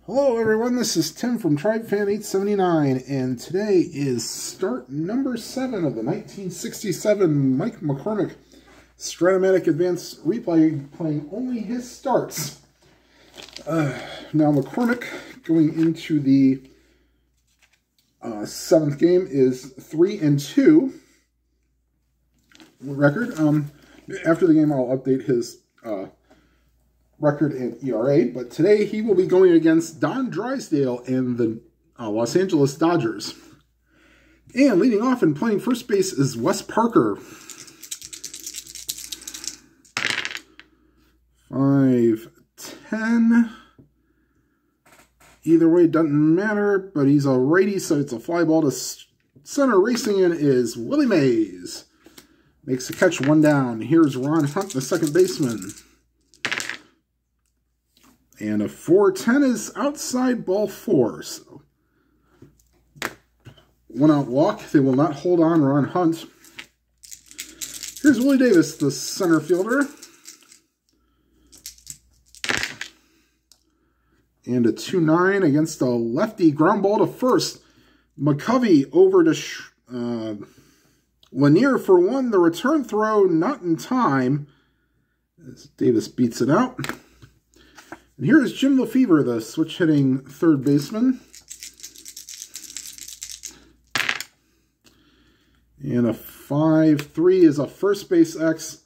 Hello everyone, this is Tim from TribeFan879, and today is start number 7 of the 1967 Mike McCormick Strat Advanced Replay, playing only his starts. Now McCormick, going into the 7th game, is 3-2 record. After the game I'll update his record and ERA, but today he will be going against Don Drysdale and the Los Angeles Dodgers. And leading off and playing first base is Wes Parker. 5-10. Either way, doesn't matter, but he's a righty, so it's a fly ball to center. Racing in is Willie Mays. Makes the catch, 1 down. Here's Ron Hunt, the second baseman. And a 4-10 is outside, ball 4. So 1 out walk. They will not hold on Ron Hunt. Here's Willie Davis, the center fielder. And a 2-9 against a lefty, ground ball to first. McCovey over to Lanier for 1. The return throw not in time, as Davis beats it out. And here is Jim Lefevre, the switch-hitting third baseman. And a 5-3 is a first base X.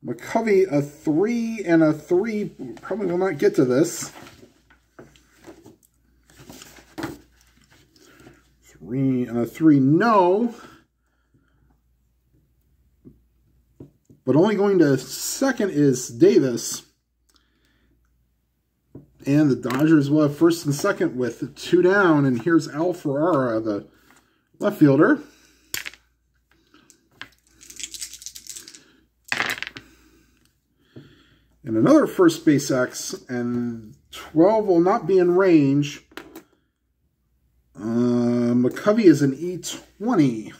McCovey, a 3 and a 3. Probably will not get to this. 3 and a 3, no. But only going to second is Davis. And the Dodgers will have first and second with 2 down. And here's Al Ferrara, the left fielder. And another first base X. And 12 will not be in range. McCovey is an E20.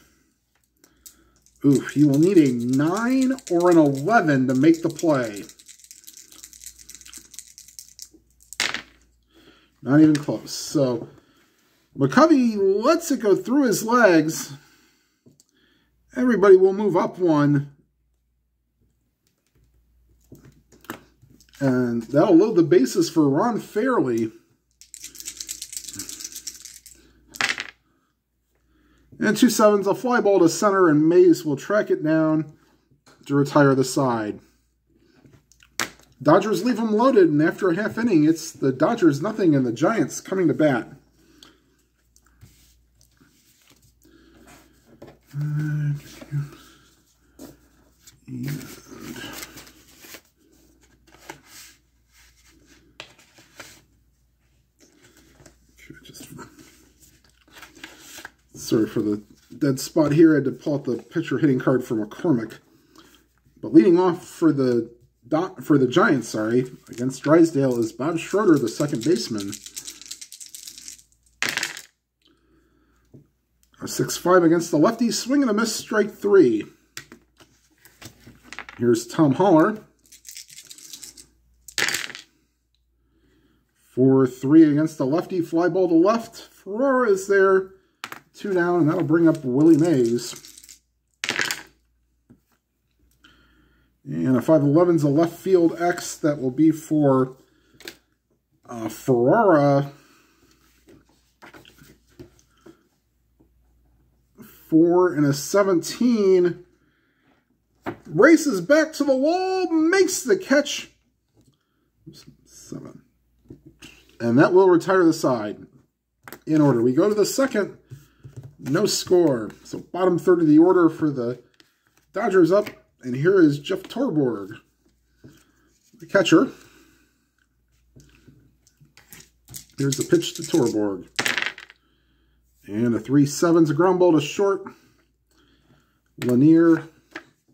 Oof, he will need a 9 or an 11 to make the play. Not even close. So McCovey lets it go through his legs. Everybody will move up 1. And that'll load the bases for Ron Fairley. And 2-7's a fly ball to center, and Mays will track it down to retire the side. Dodgers leave them loaded, and after a half inning, it's the Dodgers nothing and the Giants coming to bat. And sorry for the dead spot here. I had to pull out the pitcher hitting card for McCormick. But leading off for the Giants, against Drysdale is Bob Schroeder, the second baseman. A 6-5 against the lefty, swing and a miss, strike 3. Here's Tom Haller. 4-3 against the lefty, fly ball to left. Ferrara is there, 2 down, and that'll bring up Willie Mays. And a 5-11's a left field X. That will be for Ferrara. 4 and a 17. Races back to the wall. Makes the catch. 7. And that will retire the side. In order. We go to the second. No score. So bottom third of the order for the Dodgers up. And here is Jeff Torborg, the catcher. Here's the pitch to Torborg. And a 3-7's a ground ball to short. Lanier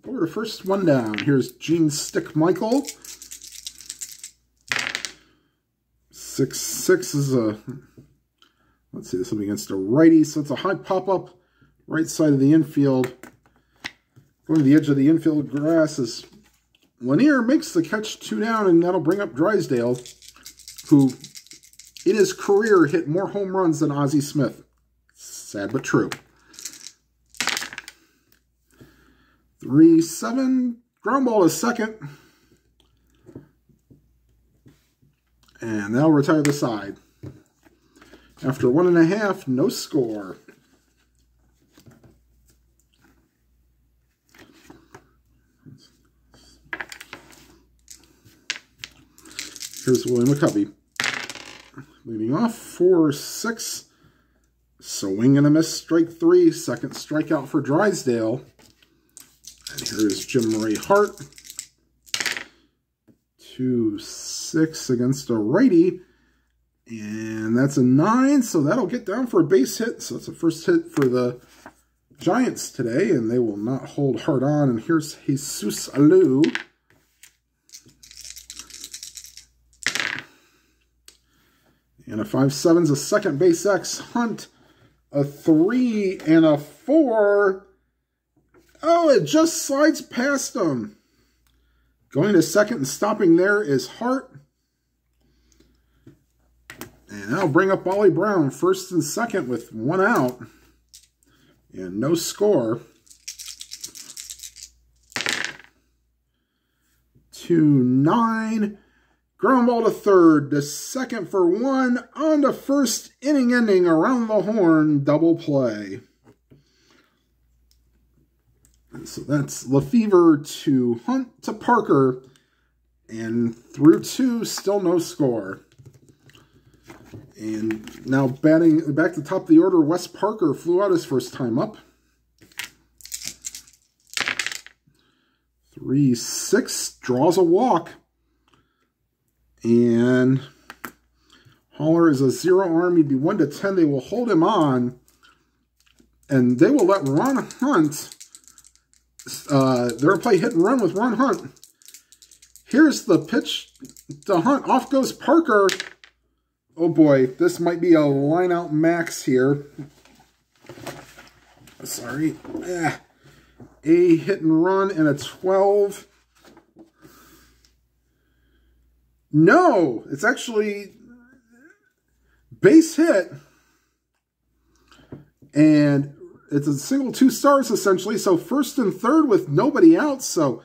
over to first, 1 down. Here's Gene Stick Michael. 6-6 is a, let's see, this will be against a righty, so it's a high pop-up right side of the infield. Going to the edge of the infield grass is Lanier, makes the catch, 2 down, and that'll bring up Drysdale, who in his career hit more home runs than Ozzie Smith. Sad but true. 3-7. Ground ball to second. And they'll retire the side. After 1.5, no score. Here's Willie McCovey. Leading off, 4-6. Swing and a miss, strike 3. Second strikeout for Drysdale. And here's Jim Ray Hart. 2-6 against a righty. And that's a 9, so that'll get down for a base hit. So that's the first hit for the Giants today, and they will not hold hard on. And here's Jesus Alou. And a 5-7's a second base X. Hunt, a 3 and a 4. Oh, it just slides past him. Going to second and stopping there is Hart. And that'll bring up Ollie Brown, first and second with 1 out. And no score. 2-9. Ground ball to third, to second for 1, on to first, inning ending, around the horn, double play. And so that's Lefevre to Hunt to Parker, and through 2, still no score. And now batting back to the top of the order, Wes Parker flew out his first time up. 3-6, draws a walk. And Haller is a 0 arm. He'd be 1-10. They will hold him on. And they will let Ron Hunt. They're going to play hit and run with Ron Hunt. Here's the pitch to Hunt. Off goes Parker. Oh boy, this might be a line out max here. Sorry. A hit and run and a 12. No, it's actually base hit. And it's a single 2 stars essentially. So first and third with nobody out. So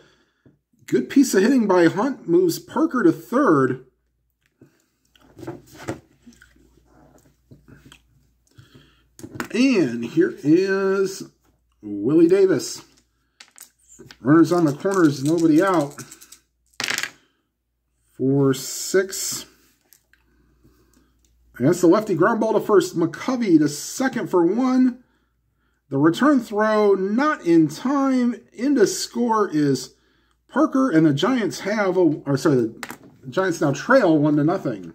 good piece of hitting by Hunt, moves Parker to third. And here is Willie Davis. Runners on the corners, nobody out. 4-6. Against the lefty, ground ball to first. McCovey to second for 1. The return throw not in time. Into score is Parker, and the Giants have the Giants now trail 1-0.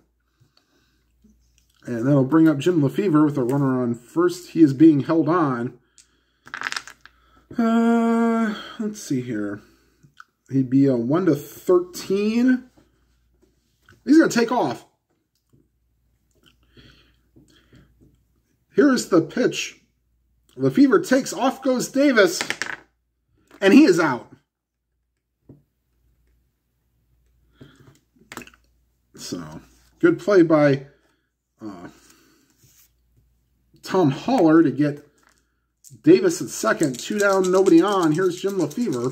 And that'll bring up Jim Lefevre with a runner on first. He is being held on. Let's see here. He'd be a 1-13. He's going to take off. Here's the pitch. Lefevre takes, off goes Davis, and he is out. So, good play by Tom Haller to get Davis at second. 2 down, nobody on. Here's Jim Lefevre.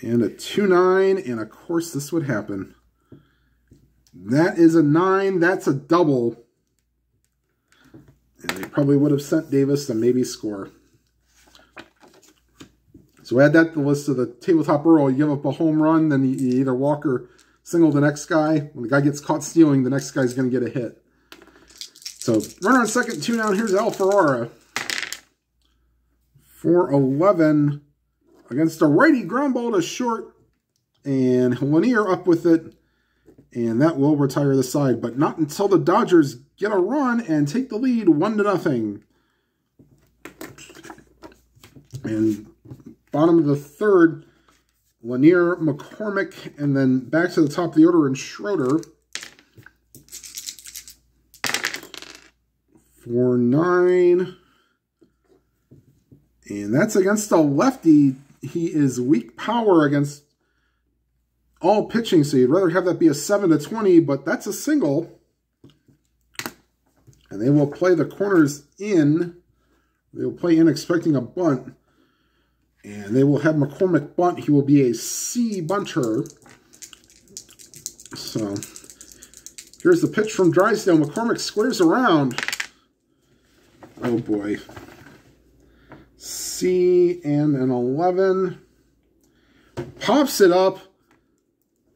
And a 2-9, and of course this would happen. That is a 9. That's a double. And they probably would have sent Davis to maybe score. So add that to the list of the tabletop rule. You give up a home run, then you either walk or single the next guy. When the guy gets caught stealing, the next guy's going to get a hit. So runner on second, 2 down. Here's Al Ferrara. 4-11 against a righty, ground ball to short. And Lanier up with it. And that will retire the side. But not until the Dodgers get a run and take the lead 1-0. And bottom of the third, Lanier, McCormick, and then back to the top of the order in Schroeder. 4-9. And that's against a lefty. He is weak power against all pitching, so you'd rather have that be a 7-20, but that's a single. And they will play the corners in. They will play in expecting a bunt. And they will have McCormick bunt. He will be a C bunter. So here's the pitch from Drysdale. McCormick squares around. Oh boy. C and an 11. Pops it up.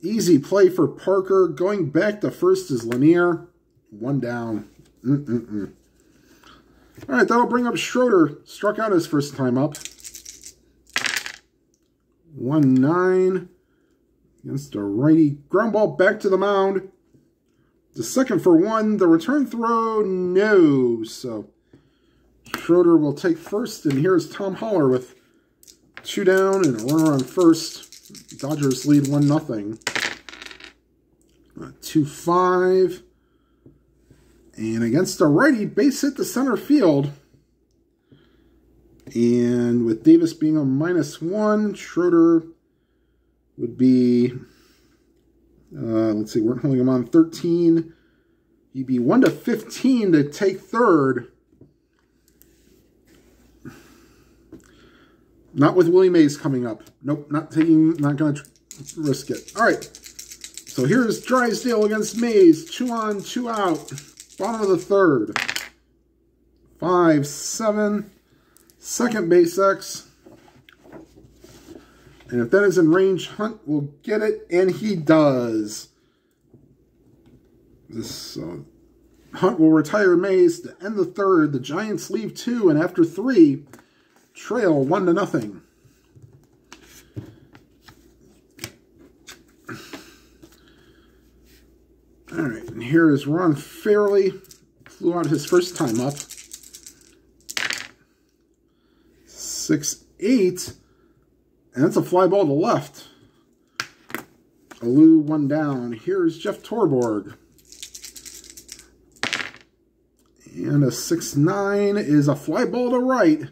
Easy play for Parker. Going back to first is Lanier. One down. All right, that'll bring up Schroeder. Struck out his first time up. 1-9 against a righty. Ground ball back to the mound. The second for one. The return throw, no. So Schroeder will take first, and here's Tom Holler with 2 down and a runner on first. Dodgers lead 1-0. 2-5. And against a righty, base hit to center field. And with Davis being a -1, Schroeder would be, let's see, we're holding him on 13. He'd be 1-15 to take third. Not with Willie Mays coming up. Nope, not going to risk it. All right, so here's Drysdale against Mays. 2 on, 2 out. Bottom of the third. 5-7. Second base X. And if that is in range, Hunt will get it, and he does. Hunt will retire Mays to end the third. The Giants leave 2, and after 3, trail 1-0. All right, and here is Ron Fairley. Flew out his first time up. 6-8. And that's a fly ball to left. Alou 1 down. Here's Jeff Torborg. And a 6-9 is a fly ball to right.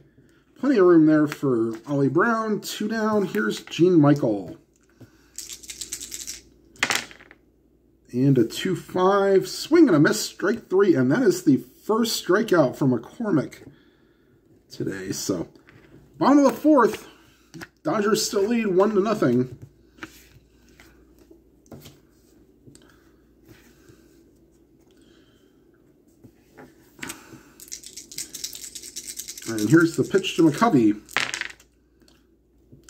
Plenty of room there for Ollie Brown. 2 down. Here's Gene Michael. And a 2-5. Swing and a miss. Strike 3. And that is the first strikeout from McCormick today. So, bottom of the fourth. Dodgers still lead 1-0. And here's the pitch to McCovey.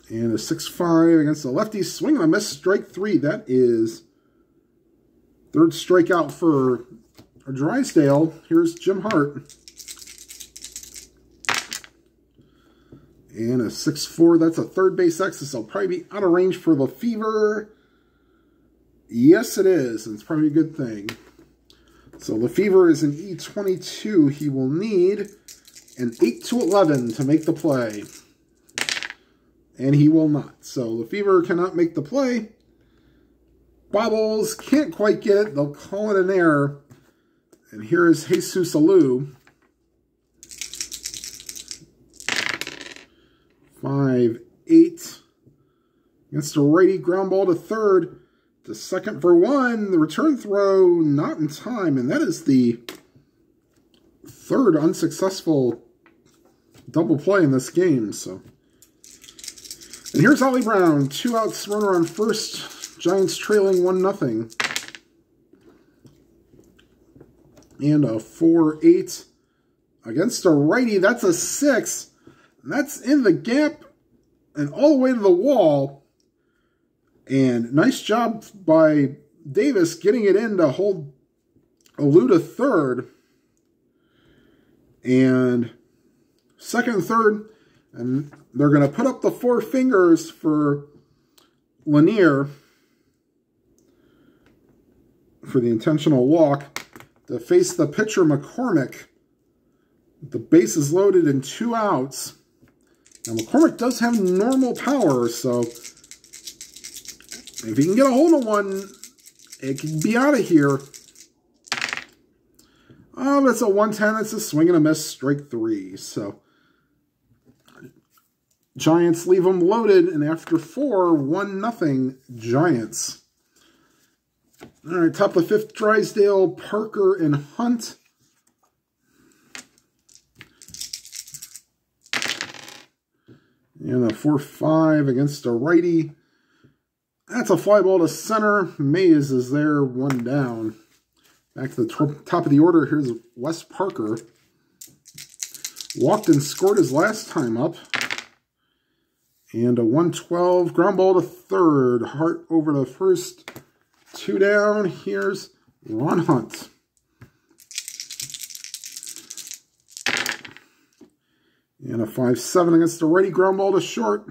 And a 6-5 against the lefty. Swing and a miss. Strike 3. That is third strikeout for Drysdale. Here's Jim Hart. And a 6-4. That's a third base X. This will probably be out of range for Lefevre. Yes, it is. And it's probably a good thing. So Lefevre is an E22. He will need an 8-11 to make the play. And he will not. So Lefevre cannot make the play. Bobbles can't quite get it. They'll call it an error. And here is Jesus Alou. 5-8 against a righty. Ground ball to third. To second for 1. The return throw not in time. And that is the third unsuccessful double play in this game. So, and here's Ollie Brown. 2 outs, runner on first. Giants trailing 1-0. And a 4-8 against a righty. That's a 6. And that's in the gap and all the way to the wall. And nice job by Davis getting it in to hold Alou to third. And second and third. And they're going to put up the 4 fingers for Lanier for the intentional walk to face the pitcher McCormick. The base is loaded in 2 outs. Now McCormick does have normal power, so if he can get a hold of one, it can be out of here. Oh, that's a 110. That's a swing and a miss. Strike 3. So Giants leave them loaded, and after 4, 1-0 Giants. All right, top of the 5th, Drysdale, Parker, and Hunt. And a 4-5 against a righty. That's a fly ball to center. Mays is there, 1 down. Back to the top of the order, here's Wes Parker. Walked and scored his last time up. And a 112, ground ball to third. Hart over to first, 2 down. Here's Ron Hunt. And a 5-7 against the righty, ground ball to short.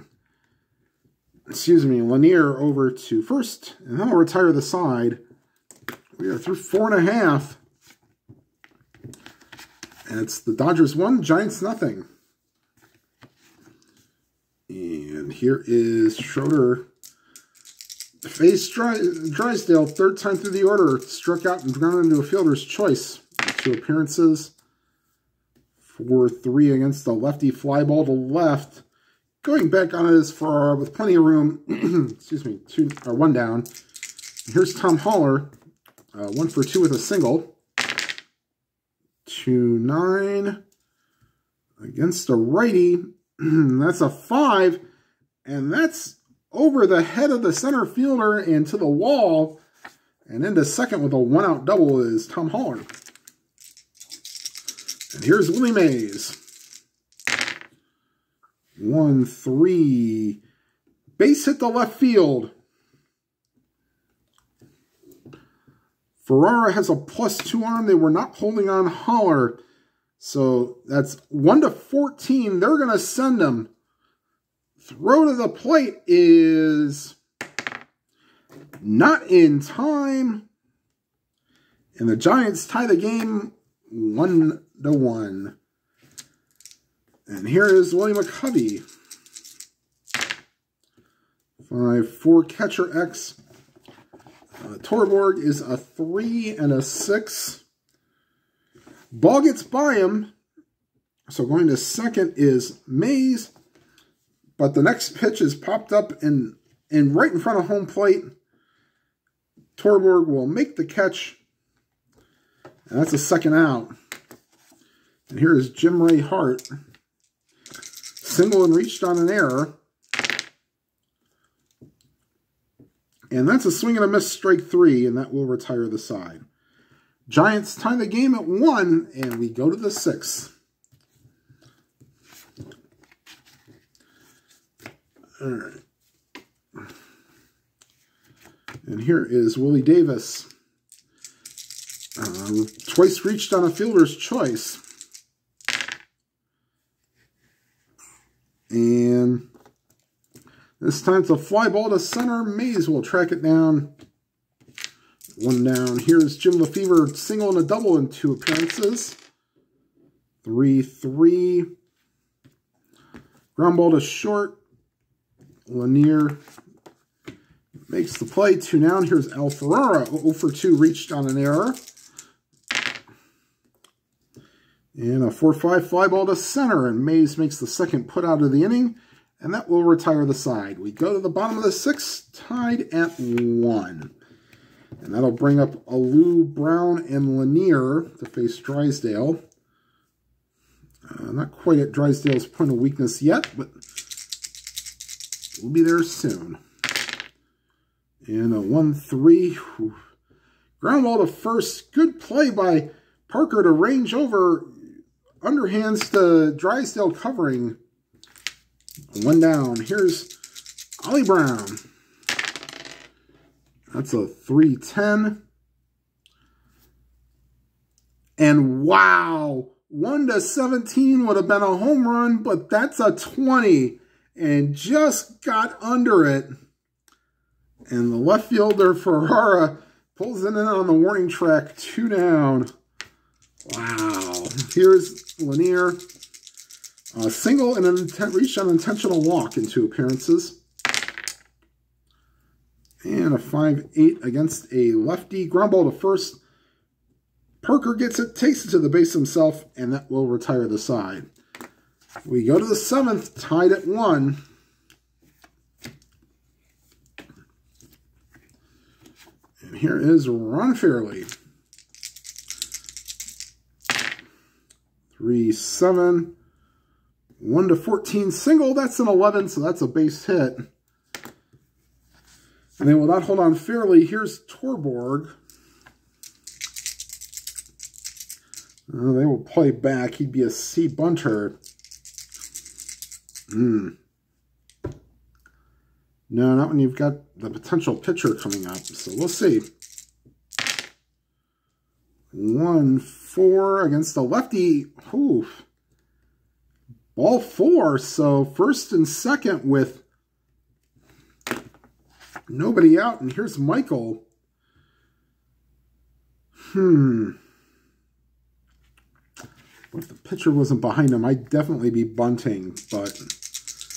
Excuse me, Lanier over to first. And that'll retire the side. We are through 4.5. And it's the Dodgers 1, Giants 0. And here is Schroeder. Face Drysdale, 3rd time through the order. Struck out and grounded into a fielder's choice. 2 appearances. 4-3 against the lefty, fly ball to left. Going back on it is for with plenty of room. Excuse me, 1 down. Here's Tom Haller. 1 for 2 with a single. 2-9 against a righty. That's a 5, and that's over the head of the center fielder and to the wall. And into second with a 1-out double is Tom Haller. And here's Willie Mays. 1-3. Base hit to left field. Ferrara has a +2 arm. They were not holding on Haller. So that's 1-14. They're going to send him. Throw to the plate is not in time. And the Giants tie the game 1-1. And here is William McCovey. 5-4 catcher X. Torborg is a 3 and a 6. Ball gets by him. So going to second is Mays. But the next pitch is popped up and right in front of home plate. Torborg will make the catch. And that's a 2nd out. And here is Jim Ray Hart. Single and reached on an error. And that's a swing and a miss, strike 3, and that will retire the side. Giants tie the game at 1, and we go to the 6th. All right. And here is Willie Davis. Twice reached on a fielder's choice. And this time it's a fly ball to center. Mays will track it down. 1 down. Here's Jim Lefevre, single and a double in 2 appearances. 3-3. Ground ball to short. Lanier makes the play. 2 down. Here's Al Ferrara. 0 for 2 reached on an error. And a 4-5 fly ball to center. And Mays makes the 2nd put out of the inning. And that will retire the side. We go to the bottom of the 6th, tied at 1. And that'll bring up Alou, Brown, and Lanier to face Drysdale. Not quite at Drysdale's point of weakness yet, but we'll be there soon. And a 1-3. Ground ball to first. Good play by Parker to range over. Underhands to Drysdale covering. 1 down. Here's Ollie Brown. That's a 3-10. And wow, 1-17 would have been a home run, but that's a 20. And just got under it. And the left fielder, Ferrara, pulls it in on the warning track. 2 down. Wow. Here's Lanier. A single and an reach on intentional walk in 2 appearances. And a 5-8 against a lefty. Ground ball to first. Parker gets it, takes it to the base himself, and that will retire the side. We go to the 7th, tied at 1. And here is Ron Fairley. 3-7. 1-14 single. That's an 11, so that's a base hit. And they will not hold on fairly. Here's Torborg. They will play back. He'd be a C bunter. No, not when you've got the potential pitcher coming up. So we'll see. 1-4 against the lefty. Oof. Ball 4. So first and second with nobody out. And here's Michael. If the pitcher wasn't behind him, I'd definitely be bunting. But,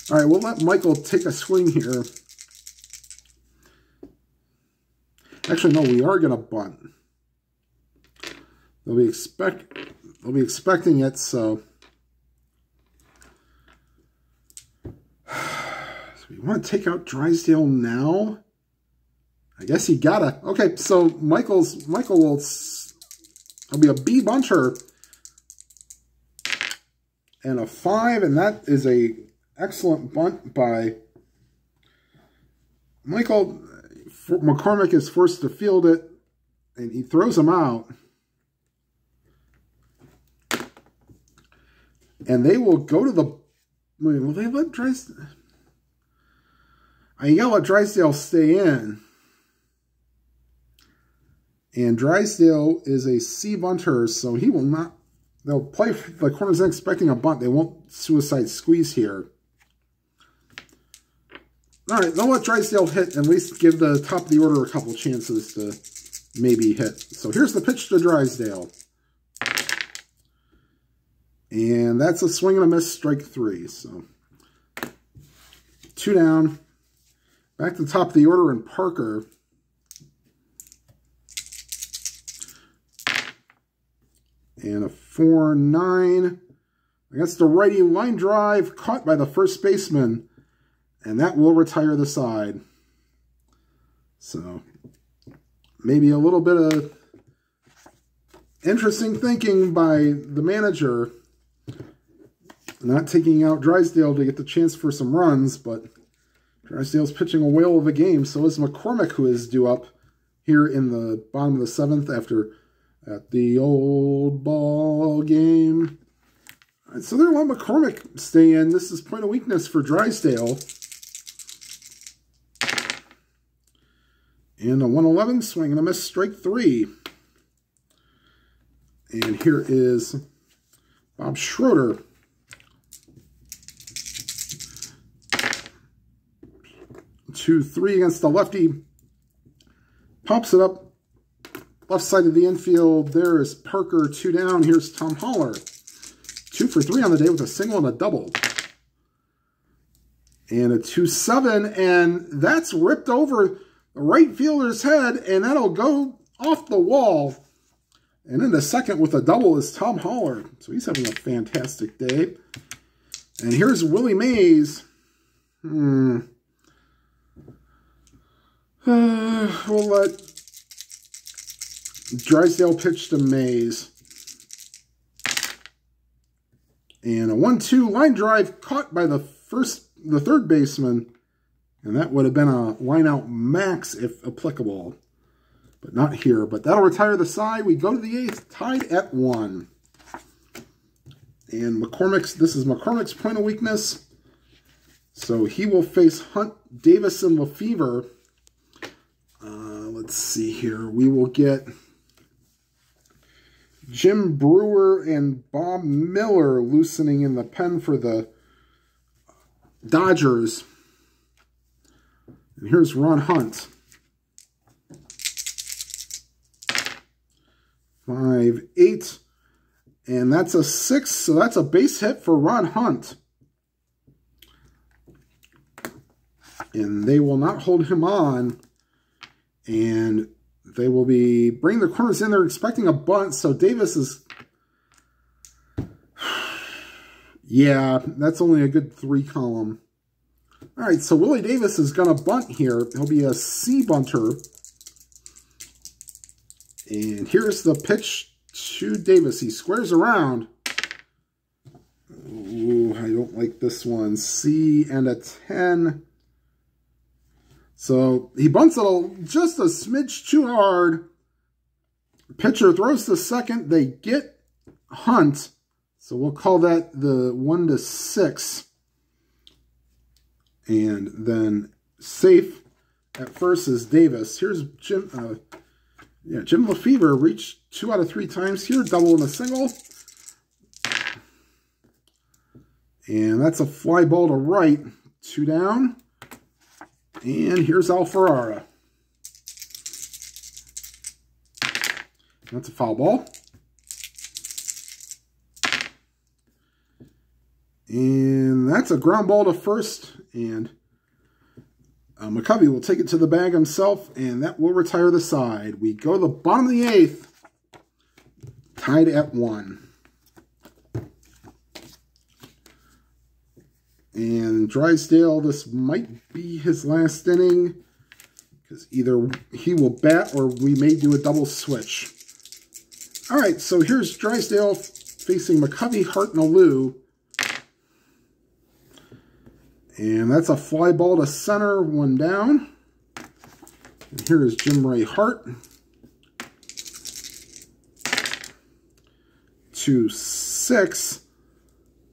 all right, we'll let Michael take a swing here. Actually, no, we are going to bunt. They'll be expecting it, so. So we want to take out Drysdale now? I guess he gotta. Okay, so Michael will be a B bunter. And a 5, and that is a excellent bunt by Michael. McCormick is forced to field it, and he throws him out. And they will go to the... Will they let Drysdale... I gotta let Drysdale stay in. And Drysdale is a C bunter, so he will not... They'll play the corners expecting a bunt. They won't suicide squeeze here. All right, they'll let Drysdale hit and at least give the top of the order a couple chances to maybe hit. So here's the pitch to Drysdale. And that's a swing and a miss, strike 3. So 2 down. Back to the top of the order in Parker. And a 4-9 against the righty, line drive caught by the first baseman, and that will retire the side. So maybe a little bit of interesting thinking by the manager, not taking out Drysdale to get the chance for some runs, but Drysdale's pitching a whale of a game. So is McCormick, who is due up here in the bottom of the 7th after at the old ball game. All right, so they're letting McCormick stay in. This is point of weakness for Drysdale. And a 1-11 swing and a miss, strike 3. And here is Bob Schroeder. 2-3 against the lefty. Pops it up. Left side of the infield, there is Parker, 2 down. Here's Tom Haller. 2 for 3 on the day with a single and a double. And a 2-7, and that's ripped over the right fielder's head, and that'll go off the wall. And in the second with a double is Tom Haller. So he's having a fantastic day. And here's Willie Mays. We'll let Drysdale pitch to Mays. And a 1-2 line drive caught by the third baseman. And that would have been a line out max if applicable. But not here. But that'll retire the side. We go to the 8th, tied at 1. And this is McCormick's point of weakness. So he will face Hunt, Davis, and Lefevre. Let's see here. We will get Jim Brewer and Bob Miller loosening in the pen for the Dodgers. And here's Ron Hunt. 5-8. And that's a 6, so that's a base hit for Ron Hunt. And they will not hold him on. And they will be bringing the corners in. They're expecting a bunt, so Davis is... Yeah, that's only a good 3 column. All right, so Willie Davis is going to bunt here. He'll be a C bunter. And here's the pitch to Davis. He squares around. Ooh, I don't like this one. C and a 10. So he bunts it just a smidge too hard. Pitcher throws to second. They get Hunt. So we'll call that the 1-6. And then safe at first is Davis. Here's Jim. Jim Lefevre reached 2 out of 3 times here. Double and a single. And that's a fly ball to right. 2 down. And here's Al Ferrara. That's a foul ball. And that's a ground ball to first. And McCovey will take it to the bag himself. And that will retire the side. We go to the bottom of the 8th. Tied at 1. And Drysdale, this might be his last inning, because either he will bat or we may do a double switch. All right, so here's Drysdale facing McCovey, Hart, and Alou. And that's a fly ball to center, 1 down. And here is Jim Ray Hart. 2-6.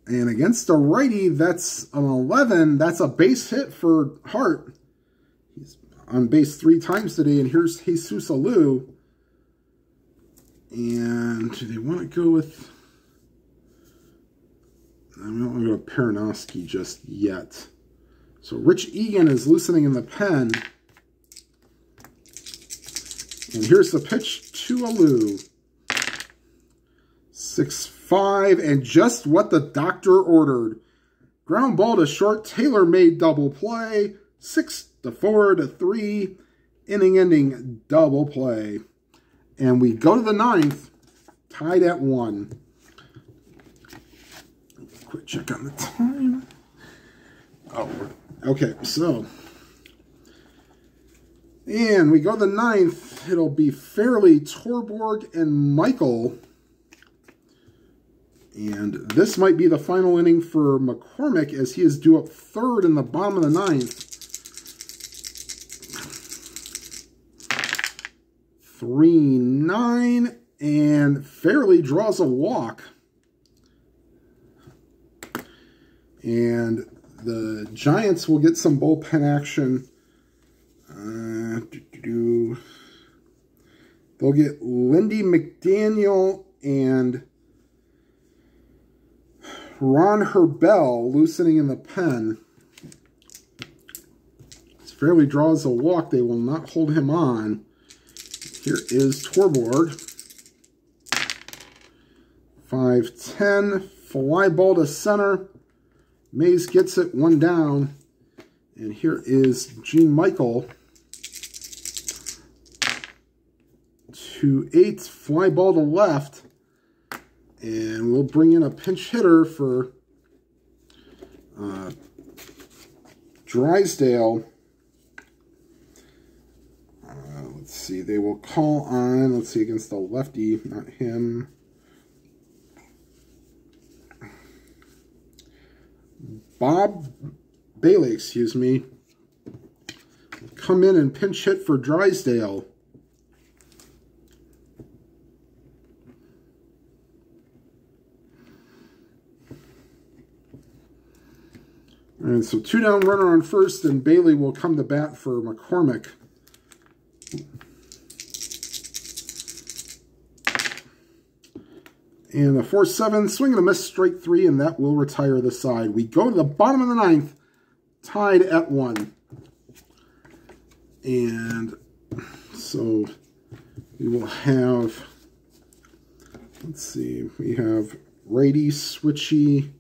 And against a righty, that's an 11. That's a base hit for Hart. He's on base 3 times today. And here's Jesus Alou. And do they want to go with... I don't want to go to Peronoski just yet. So Rich Egan is loosening in the pen. And here's the pitch to Alou. 6-5, and just what the doctor ordered. Ground ball to short. Taylor made double play. 6-4-3. Inning-ending double play. And we go to the 9th. Tied at 1. Quick check on the time. Oh, okay, so. And we go to the 9th. It'll be Fairley, Torborg, and Michael. And this might be the final inning for McCormick, as he is due up 3rd in the bottom of the 9th. 3-9, and Fairley draws a walk. And the Giants will get some bullpen action. They'll get Lindy McDaniel and Ron Herbell loosening in the pen. As Fairley draws a walk, they will not hold him on. Here is Torborg. 5-10, fly ball to center. Mays gets it, 1 down. And here is Gene Michael. 2-8, fly ball to left. And we'll bring in a pinch hitter for Drysdale. Let's see, they will call on, let's see, against the lefty, not him. Bob Bailey, excuse me, come in and pinch hit for Drysdale. And so 2 down, runner on first, and Bailey will come to bat for McCormick. And a 4-7, swing and a miss, strike 3, and that will retire the side. We go to the bottom of the 9th, tied at 1. And so we will have, let's see, we have righty, switchy,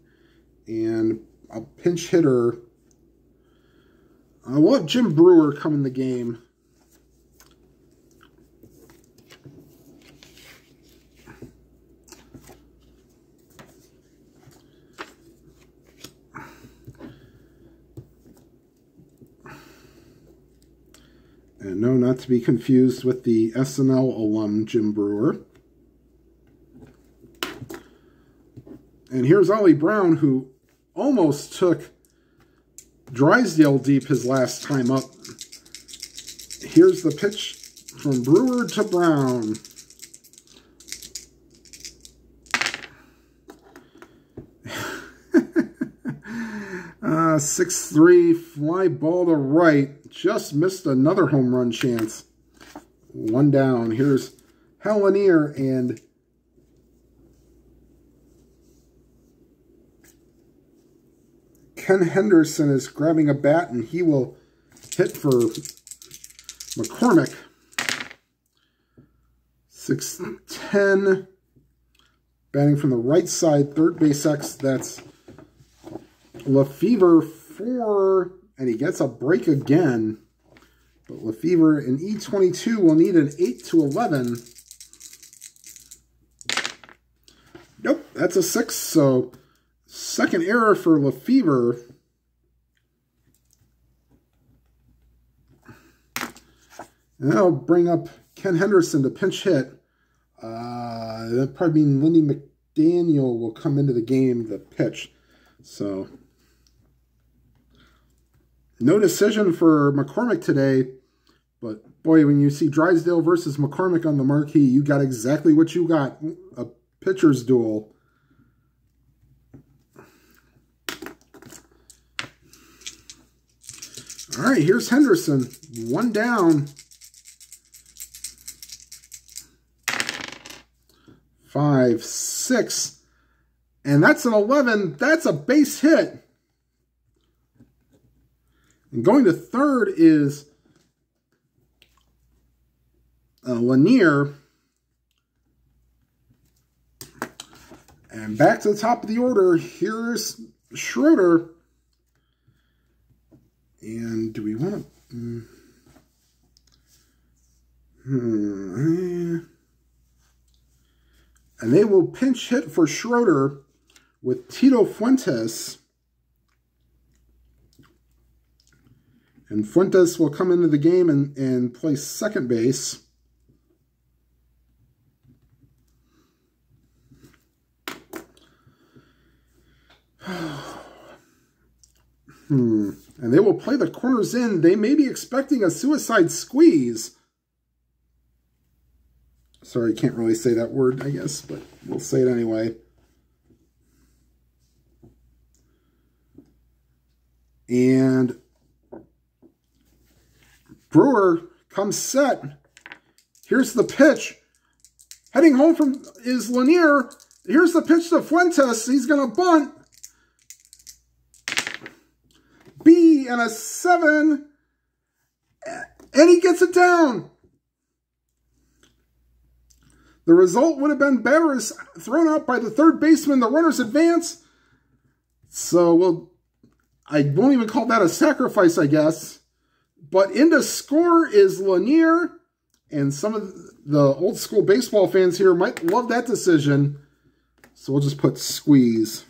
and a pinch hitter. We'll have Jim Brewer come in the game. And no, not to be confused with the SNL alum Jim Brewer. And here's Ollie Brown, who almost took Drysdale deep his last time up. Here's the pitch from Brewer to Brown. Uh, 6-3, fly ball to right. Just missed another home run chance. One down. Here's Hal Lanier, and Ken Henderson is grabbing a bat, and he will hit for McCormick. 6-10. Batting from the right side, third base X. That's Lefevre 4, and he gets a break again. But Lefevre in E22 will need an 8-11. Nope, that's a 6, so second error for Lefevre. And that'll bring up Ken Henderson to pinch hit. That'll probably mean Lindy McDaniel will come into the game to pitch. So no decision for McCormick today, but boy, when you see Drysdale versus McCormick on the marquee, you got exactly what you got, a pitcher's duel. All right, here's Henderson, one down. 5, 6, and that's an 11. That's a base hit. And going to third is Lanier. And back to the top of the order, here's Schroeder. And do we want to... And they will pinch hit for Schroeder with Tito Fuentes. And Fuentes will come into the game and play second base. And they will play the corners in. They may be expecting a suicide squeeze. Sorry, can't really say that word, I guess, but we'll say it anyway. And Brewer comes set. Here's the pitch. Heading home from is Lanier. Here's the pitch to Fuentes. He's going to bunt. B and a 7. And he gets it down. The result would have been batters thrown out by the third baseman. The runners advance. So, well, I won't even call that a sacrifice, I guess. But in to score is Lanier. And some of the old school baseball fans here might love that decision. So we'll just put squeeze.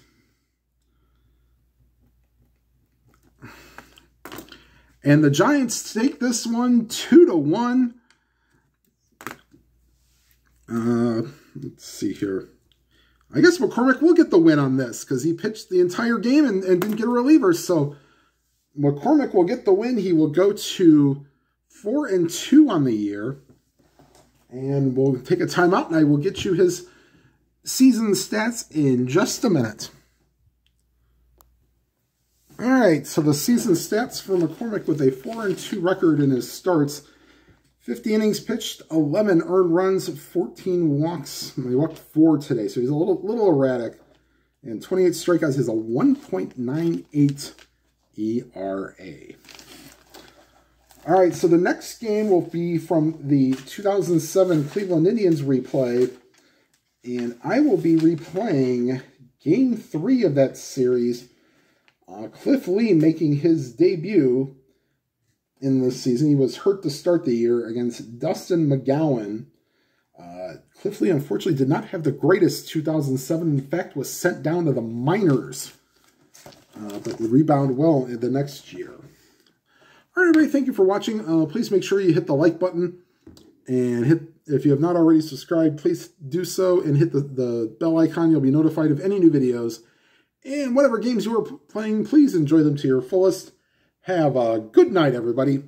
And the Giants take this one 2-1. Let's see here. I guess McCormick will get the win on this because he pitched the entire game and didn't get a reliever. So McCormick will get the win. He will go to 4-2 on the year. And we'll take a timeout, and I will get you his season stats in just a minute. All right, so the season stats for McCormick with a 4-2 record in his starts. 50 innings pitched, 11 earned runs, 14 walks. He walked 4 today, so he's a little erratic. And 28 strikeouts. He's a 1.98 ERA. All right, so the next game will be from the 2007 Cleveland Indians replay. And I will be replaying Game 3 of that series. Cliff Lee making his debut in this season. He was hurt to start the year against Dustin McGowan. Cliff Lee, unfortunately, did not have the greatest 2007. In fact, was sent down to the minors. But would rebound well in the next year. All right, everybody, thank you for watching. Please make sure you hit the like button, and if you have not already subscribed, please do so, and hit the bell icon. You'll be notified of any new videos. And whatever games you are playing, please enjoy them to your fullest. Have a good night, everybody.